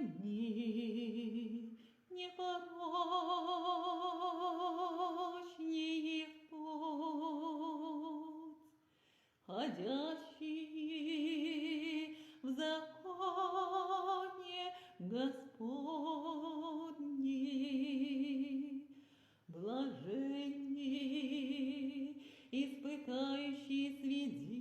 дни непорочнее в путь, ходящие в законе Господни, блаженни, испытающие свидетения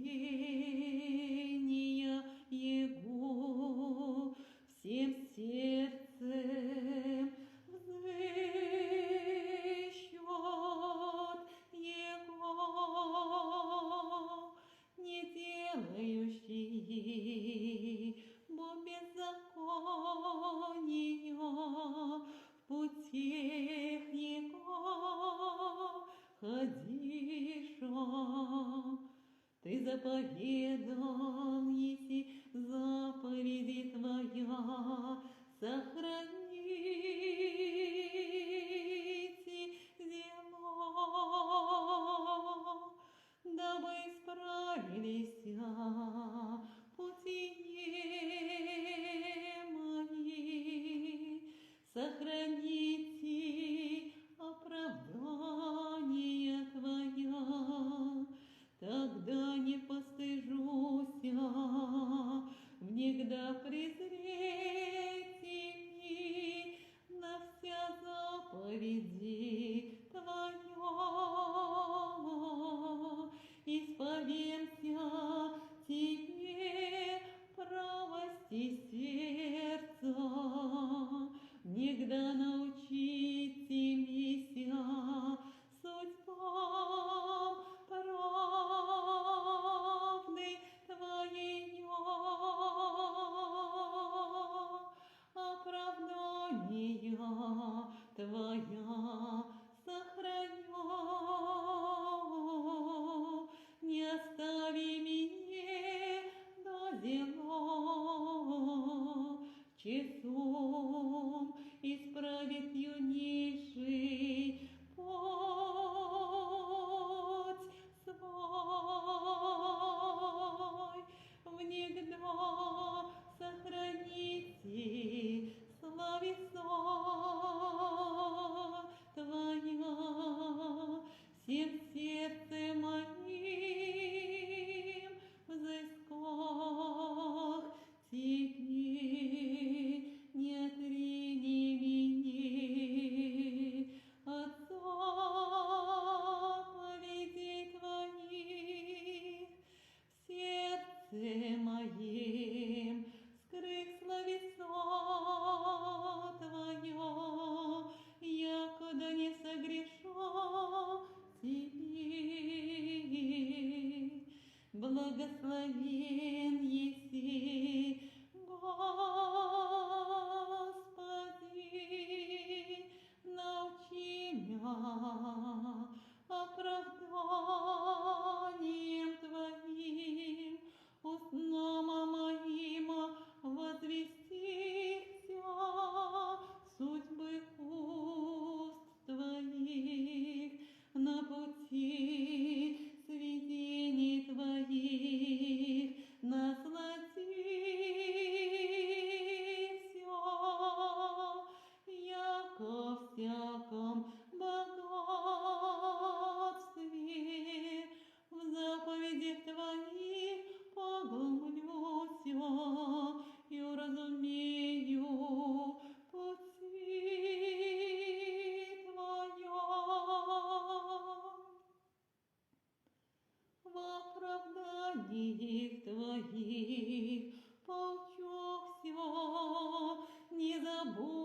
Его, всем сердцем взыщут Его, не делающие бо беззакония в путях Его ходиша. Ты заповедал, еси заповеди Твоя, сохраните зело, дабы исправились пути мои, сохраните оправдание Твоя, тогда не постыжуся, внегда презрейте на вся заповеди Твоя, исповемся Тебе правости сердца, внегда научите меня судьбам правды Твоей, оправдания Твоя сохраня. Не остави меня до зело, часом исправит юнейший путь свой, внегда сохраните славица Твоя, всем сердцем моим взысках Тебе, не отрини меня от заповедей Твоих, в сердце моем скрых словеса Твоя, якогда не согреша Тебе. Благословен еси, Господи, научи меня оправданием Твоим, устам моим возвестися судьбы уст Твоих, на пути свидений Твоих насладися, яко всяком богатстве в заповедях Твоих поглублюся и уразумею пути Твоя. В оправданиях Твоих поучохся, не забудь